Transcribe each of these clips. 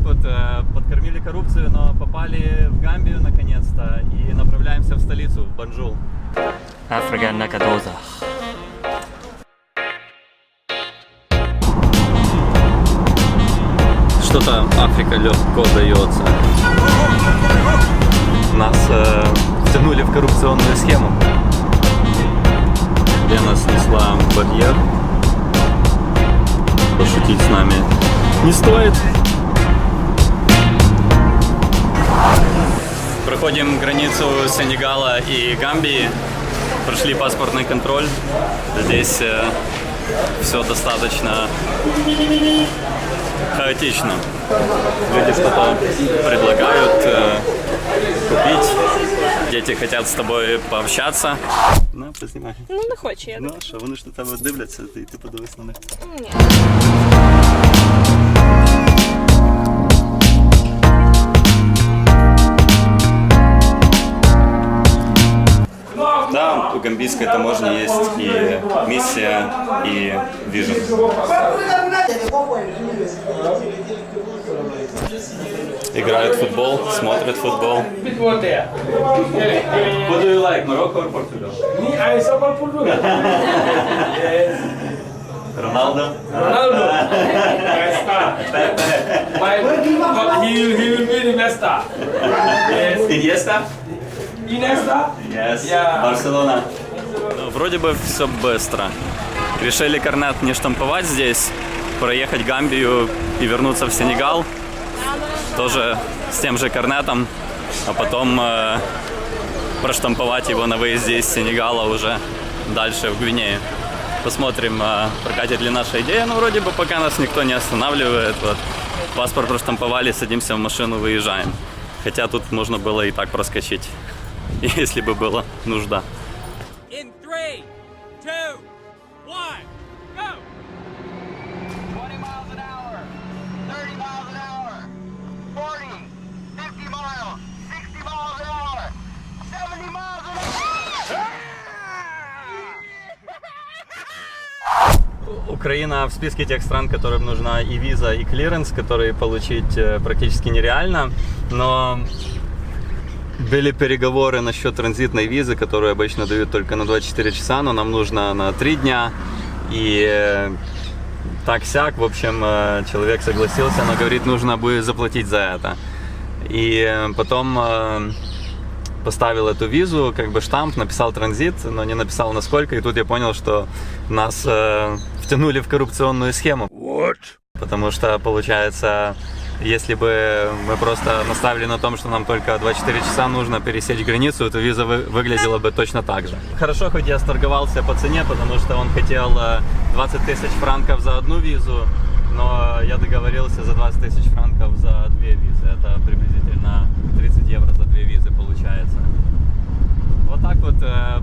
вот подкормили коррупцию, но попали в Гамбию наконец-то и направляемся в столицу, в Банджул. Африка на Кадоза. Что-то Африка легко дается. Нас втянули в коррупционную схему, где нас снесла барьер. Пошутить с нами не стоит. Проходим границу Сенегала и Гамбии. Прошли паспортный контроль. Здесь все достаточно хаотично. Люди что-то предлагают купить. Дети хотят с тобой пообщаться. Ну, поснимай. Ну, не хочу я. Ну, що, вони ж на тебе дивляться, і ти подивись на них. Ні. Да, у гамбийской таможни есть и миссия, и вижен. Играют в футбол, смотрят футбол. What do you like, Morocco or Portugal? I support Portugal. Ronaldo? Ronaldo. He will be the best star. Yes. Iniesta? Iniesta? Yes. Yeah. Барселона. Ну, вроде бы все быстро. Решили карнет не штамповать здесь, проехать Гамбию и вернуться в Сенегал. Тоже с тем же карнетом, а потом проштамповать его на выезде из Сенегала уже дальше в Гвинею. Посмотрим, прокатит ли наша идея. Ну, вроде бы пока нас никто не останавливает. Вот. Паспорт проштамповали, садимся в машину, выезжаем. Хотя тут можно было и так проскочить, если бы была нужда. In 3, 2, 1, go! 20 miles an hour, 30 miles an hour, 40, 50 miles, 60 miles an hour, 70 miles an hour! Украина в списке тех стран, которым нужна и виза, и клиренс, которые получить практически нереально. Но были переговоры насчет транзитной визы, которую обычно дают только на 24 часа, но нам нужно на 3 дня. И так-сяк, в общем, человек согласился, но говорит, нужно будет заплатить за это. И потом поставил эту визу, как бы штамп, написал транзит, но не написал насколько. И тут я понял, что нас втянули в коррупционную схему. What? Потому что, получается, если бы мы просто наставили на том, что нам только 24 часа нужно пересечь границу, то виза выглядела бы точно так же. Хорошо, хоть я сторговался по цене, потому что он хотел 20 тысяч франков за одну визу, но я договорился за 20 тысяч франков за 2 визы. Это приблизительно 30 евро за 2 визы получается. Вот так вот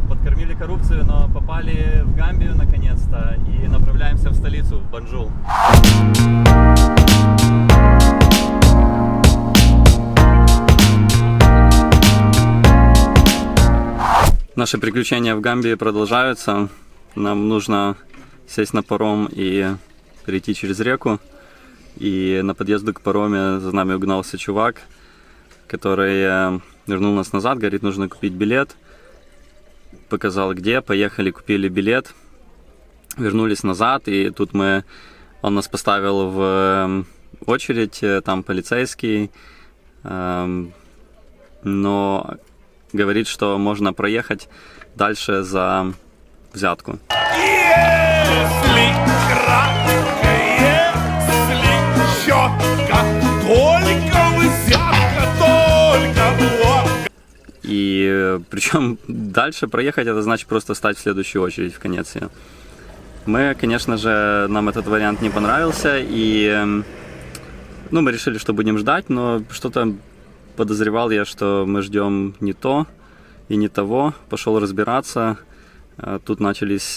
подкормили коррупцию, но попали в Гамбию наконец-то и направляемся в столицу, в Банджул. Наши приключения в Гамбии продолжаются. Нам нужно сесть на паром и перейти через реку. И на подъезду к пароме за нами угнался чувак, который вернул нас назад, говорит, нужно купить билет. Показал где, поехали, купили билет, вернулись назад, и тут он нас поставил в очередь, там полицейский, но говорит, что можно проехать дальше за взятку. Если кратко, если четко, только взятка, только водка. И причем дальше проехать, это значит просто встать в следующую очередь в конец ее. Мы, конечно же, нам этот вариант не понравился, и мы решили, что будем ждать, но что-то подозревал я, что мы ждем не то и не того. Пошел разбираться, тут начались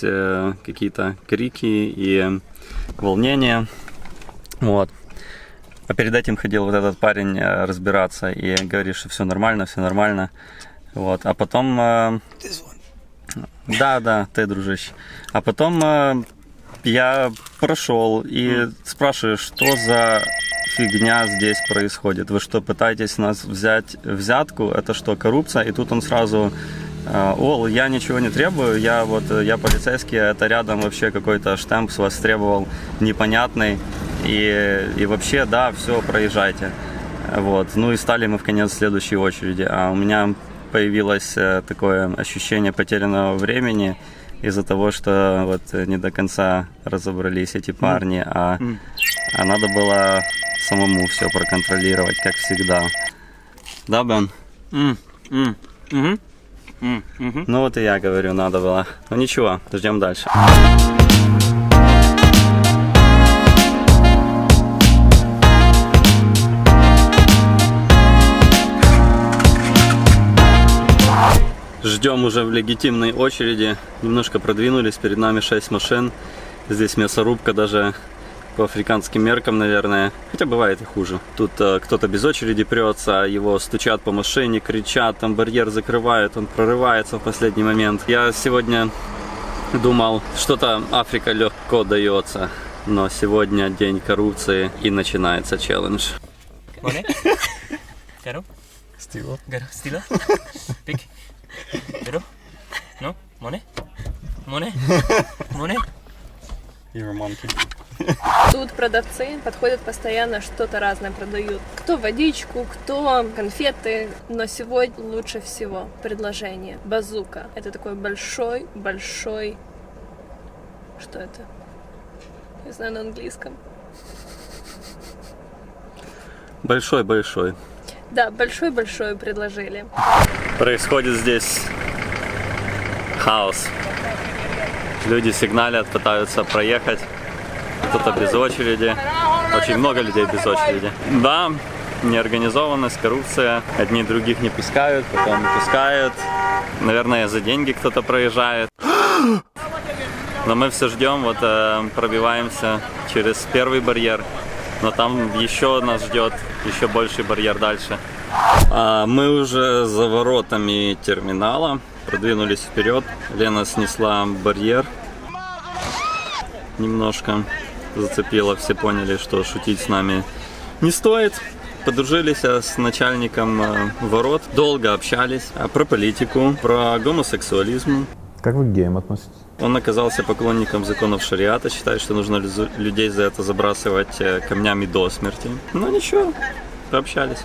какие-то крики и волнения. Вот. А перед этим ходил вот этот парень разбираться и говорит, что все нормально, все нормально. Вот. А потом... Да, ты, дружище. А потом я прошел и спрашиваю, что за фигня здесь происходит? Вы что, пытаетесь нас взять взятку? Это что, коррупция? И тут он сразу... Ол, я ничего не требую, я полицейский, это рядом вообще какой-то штамп с вас требовал непонятный. И вообще, да, все, проезжайте. Вот. Ну и стали мы в конец следующей очереди. А у меня появилось такое ощущение потерянного времени из-за того, что вот не до конца разобрались эти парни, а надо было самому все проконтролировать, как всегда. Да, Бен? Ну вот и я говорю, надо было. Ну ничего, ждем дальше. Ждем уже в легитимной очереди. Немножко продвинулись, перед нами 6 машин. Здесь мясорубка даже по африканским меркам, наверное. Хотя бывает и хуже. Тут кто-то без очереди прется, его стучат по машине, кричат, там барьер закрывают, он прорывается в последний момент. Я сегодня думал, что-то Африка легко дается. Но сегодня день коррупции и начинается челлендж. Money? Garo? Stilo. Garo? Stilo? Pick? Garo? No? Money? Money? Money? You're a monkey. Тут продавцы подходят постоянно, что-то разное продают. Кто водичку, кто конфеты. Но сегодня лучше всего предложение. Базука. Это такой большой. Что это? Не знаю на английском. Большой. Да, большой предложили. Происходит здесь хаос. Люди сигналят, пытаются проехать. Кто-то без очереди. Очень много людей без очереди. Да, неорганизованность, коррупция. Одни других не пускают, потом пускают. Наверное, за деньги кто-то проезжает. Но мы все ждем, вот пробиваемся через первый барьер. Но там еще нас ждет еще больший барьер дальше. Мы уже за воротами терминала. Продвинулись вперед. Лена снесла барьер. Немножко зацепила. Все поняли, что шутить с нами не стоит. Подружились с начальником ворот. Долго общались про политику, про гомосексуализм. Как вы к геям относитесь? Он оказался поклонником законов шариата, считает, что нужно людей за это забрасывать камнями до смерти. Ну ничего, пообщались.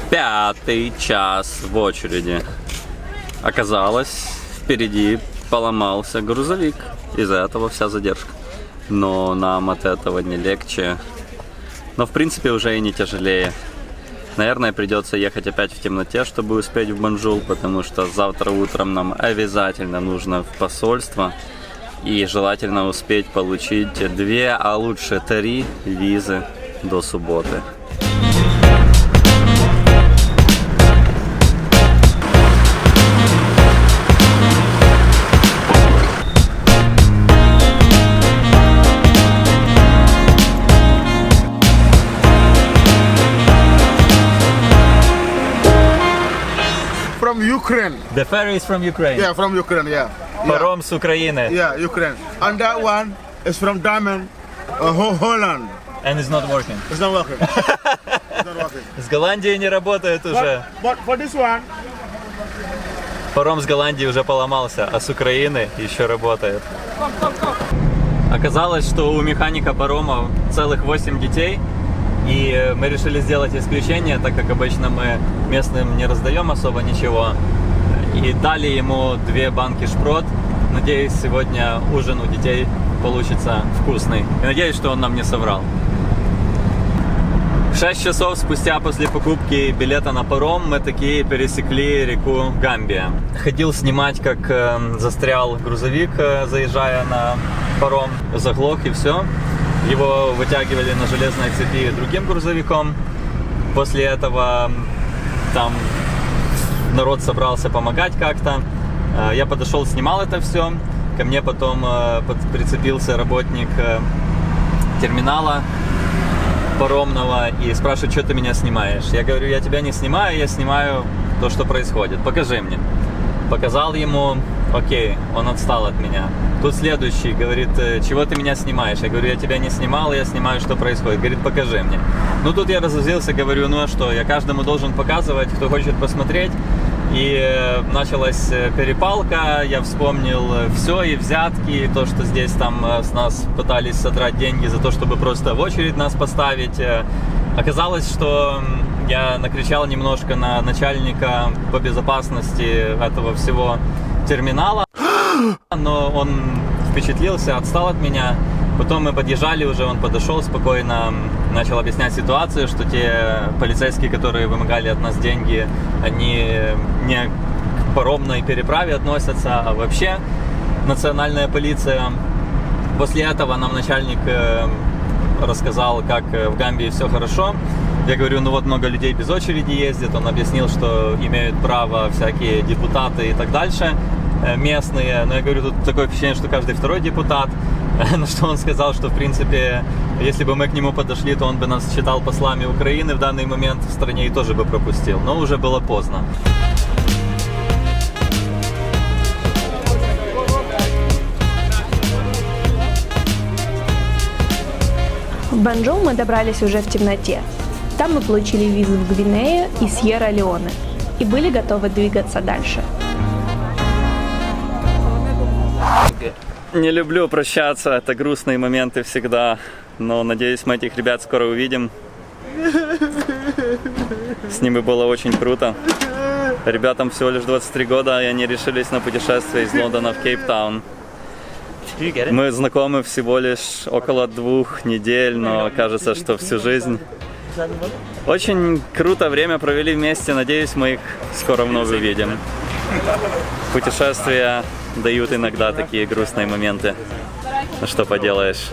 5-й час в очереди. Оказалось, впереди поломался грузовик. Из-за этого вся задержка. Но нам от этого не легче. Но в принципе уже и не тяжелее. Наверное, придется ехать опять в темноте, чтобы успеть в Банджул, потому что завтра утром нам обязательно нужно в посольство. И желательно успеть получить 2, а лучше 3 визы до субботы. From Ukraine. The ferry is from Ukraine. Yeah, from Ukraine, yeah. Паром с Украины. Yeah, Ukraine. And that one is from Diamond, Holland. And it's not working. It's not working. It's not working. С Голландии не работает уже. But for this one, Паром с Голландии уже поломался, а с Украины еще работает. Оказалось, что у механика парома целых 8 детей. И мы решили сделать исключение, так как обычно мы местным не раздаем особо ничего. И дали ему 2 банки шпрот. Надеюсь, сегодня ужин у детей получится вкусный. И надеюсь, что он нам не соврал. 6 часов спустя после покупки билета на паром мы таки пересекли реку Гамбия. Ходил снимать, как застрял грузовик, заезжая на паром. Заглох и все. Его вытягивали на железной цепи другим грузовиком. После этого там народ собрался помогать как-то. Я подошел, снимал это все. Ко мне потом прицепился работник терминала паромного и спрашивает, что ты меня снимаешь. Я говорю, я тебя не снимаю, я снимаю то, что происходит. Покажи мне. Показал ему, окей, он отстал от меня. Тут следующий говорит, чего ты меня снимаешь? Я говорю, я тебя не снимал, я снимаю, что происходит. Говорит, покажи мне. Ну тут я разозлился, говорю, ну а что, я каждому должен показывать, кто хочет посмотреть. И началась перепалка, я вспомнил все, и взятки, и то, что здесь там с нас пытались содрать деньги за то, чтобы просто в очередь нас поставить. Оказалось, что я накричал немножко на начальника по безопасности этого всего терминала, но он впечатлился, отстал от меня. Потом мы подъезжали уже, он подошел спокойно, начал объяснять ситуацию, что те полицейские, которые вымогали от нас деньги, они не к паромной переправе относятся, а вообще национальная полиция. После этого нам начальник рассказал, как в Гамбии все хорошо. Я говорю, ну вот много людей без очереди ездит. Он объяснил, что имеют право всякие депутаты и так дальше, местные. Но я говорю, тут такое впечатление, что каждый второй депутат. На что он сказал, что в принципе, если бы мы к нему подошли, то он бы нас считал послами Украины в данный момент в стране и тоже бы пропустил. Но уже было поздно. В Банджоу мы добрались уже в темноте. Там мы получили визу в Гвинею и Сьерра-Леоне и были готовы двигаться дальше. Не люблю прощаться, это грустные моменты всегда, но надеюсь, мы этих ребят скоро увидим. С ними было очень круто. Ребятам всего лишь 23 года, и они решились на путешествие из Лондона в Кейптаун. Мы знакомы всего лишь около 2 недель, но кажется, что всю жизнь. Очень круто время провели вместе, надеюсь, мы их скоро вновь увидим. Путешествия дают иногда такие грустные моменты. Ну что поделаешь.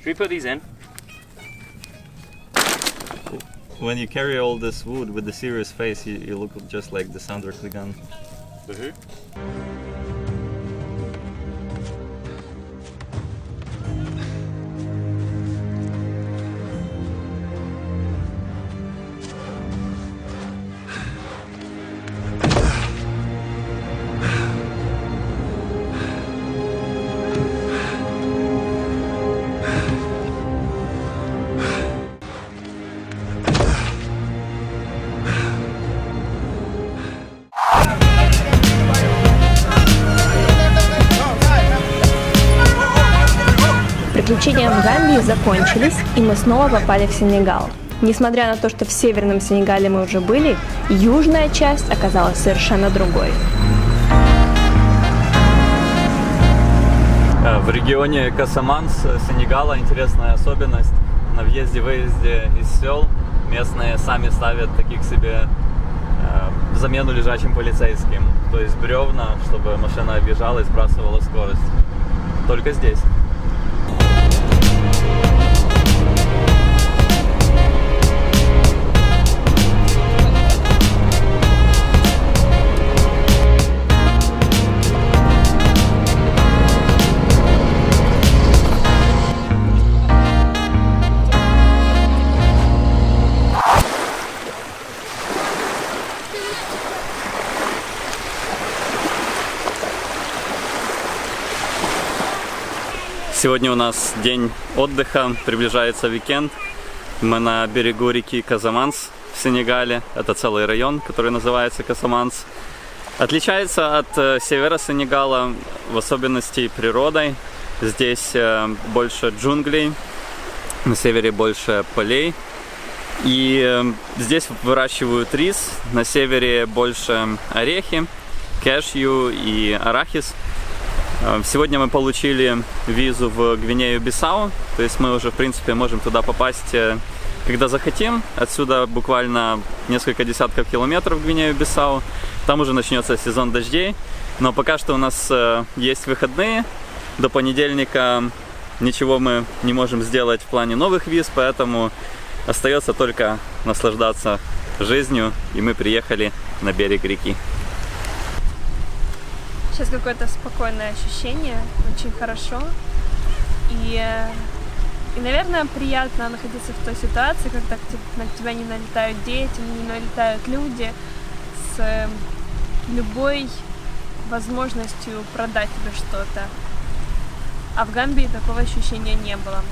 Should we put these in? When you carry all this wood with the serious face, you look just like the Sandra Clegane. The who? Приключения в Гамбии закончились, и мы снова попали в Сенегал. Несмотря на то, что в Северном Сенегале мы уже были, южная часть оказалась совершенно другой. В регионе Касаманс Сенегала интересная особенность. На въезде-выезде из сел местные сами ставят таких себе в замену лежачим полицейским. То есть бревна, чтобы машина объезжала и сбрасывала скорость. Только здесь. Сегодня у нас день отдыха, приближается уикенд. Мы на берегу реки Казаманс в Сенегале. Это целый район, который называется Касаманс. Отличается от севера Сенегала в особенности природой. Здесь больше джунглей, на севере больше полей. И здесь выращивают рис, на севере больше орехи, кешью и арахис. Сегодня мы получили визу в Гвинею-Бисау, то есть мы уже, в принципе, можем туда попасть, когда захотим. Отсюда буквально несколько десятков километров в Гвинею-Бисау. Там уже начнется сезон дождей, но пока что у нас есть выходные. До понедельника ничего мы не можем сделать в плане новых виз, поэтому остается только наслаждаться жизнью, и мы приехали на берег реки. Сейчас какое-то спокойное ощущение, очень хорошо. И, наверное, приятно находиться в той ситуации, когда на тебя не налетают дети, не налетают люди с любой возможностью продать тебе что-то. А в Гамбии такого ощущения не было.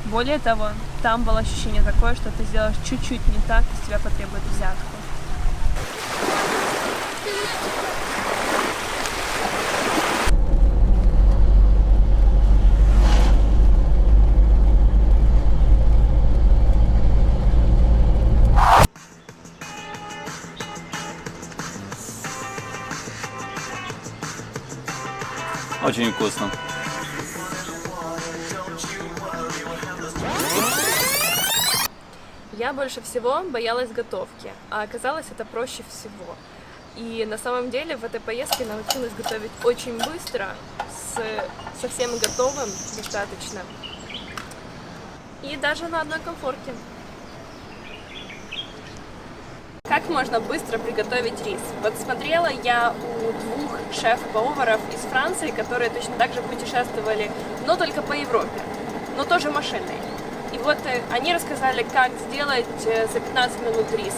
Более того, там было ощущение такое, что ты сделаешь чуть-чуть не так, и с тебя потребуют взятку. Очень вкусно. Я больше всего боялась готовки, а оказалось это проще всего. И на самом деле в этой поездке научилась готовить очень быстро, с совсем готовым достаточно. И даже на одной комфорке. Как можно быстро приготовить рис? Вот смотрела я у 2 шеф-поваров из Франции, которые точно так же путешествовали, но только по Европе, но тоже машиной. И вот они рассказали, как сделать за 15 минут рис.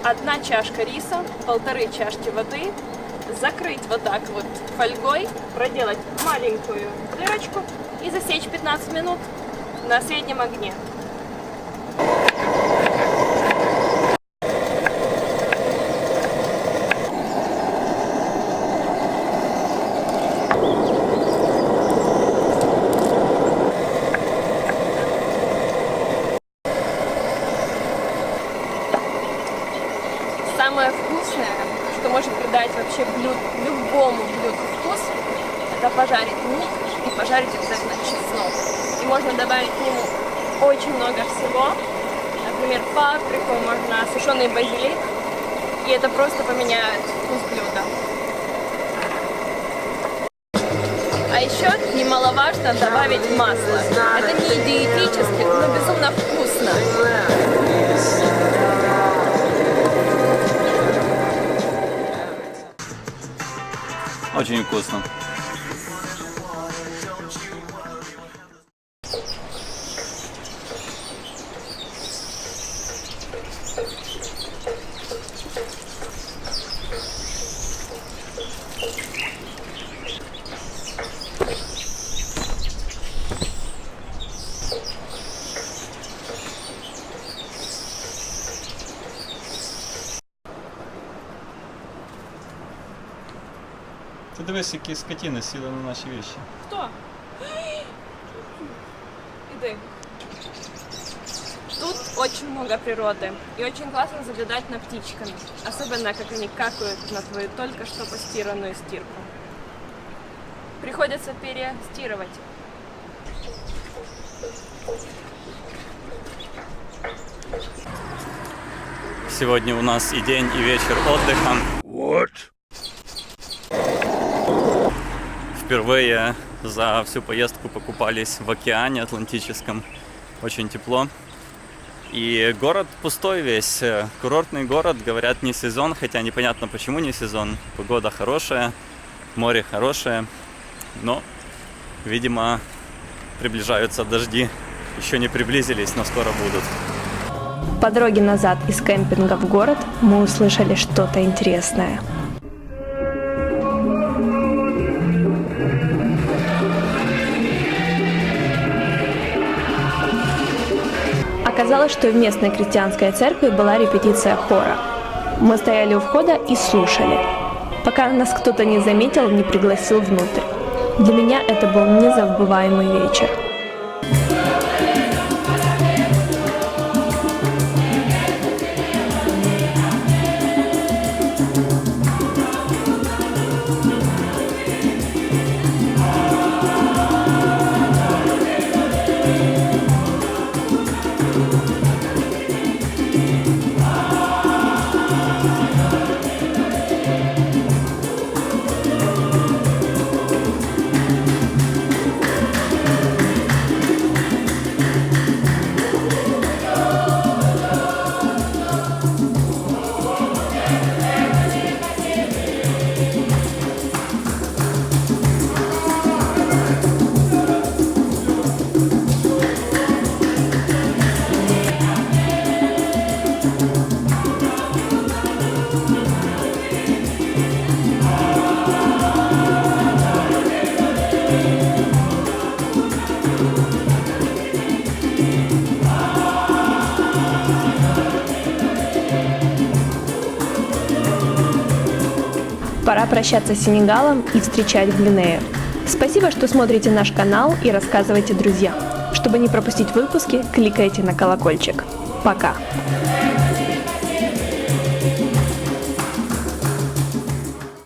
1 чашка риса, 1,5 чашки воды, закрыть вот так вот фольгой, проделать маленькую дырочку и засечь 15 минут на среднем огне. Самое вкусное, что может придать вообще любому блюду вкус, это пожарить лук и пожарить обязательно чеснок. И можно добавить к нему очень много всего, например, паприку, можно сушеный базилик, и это просто поменяет вкус блюда. А еще немаловажно добавить масло. Это не диетически, но безумно вкусно. Очень вкусно. Ти дивись, які скотини сіли на наші вещи. Кто? Иди. Тут очень много природы. И очень классно заглядать на птичками. Особенно, как они какают на твою только что постиранную стирку. Приходится перестирывать. Сегодня у нас и день, и вечер отдыха. What? Впервые за всю поездку покупались в океане Атлантическом. Очень тепло. И город пустой весь. Курортный город, говорят, не сезон, хотя непонятно почему не сезон. Погода хорошая, море хорошее, но, видимо, приближаются дожди. Еще не приблизились, но скоро будут. По дороге назад из кемпинга в город мы услышали что-то интересное. Оказалось, что в местной крестьянской церкви была репетиция хора. Мы стояли у входа и слушали, пока нас кто-то не заметил, не пригласил внутрь. Для меня это был незабываемый вечер. Пора прощаться с Сенегалом и встречать Гвинею. Спасибо, что смотрите наш канал и рассказывайте друзьям. Чтобы не пропустить выпуски, кликайте на колокольчик. Пока!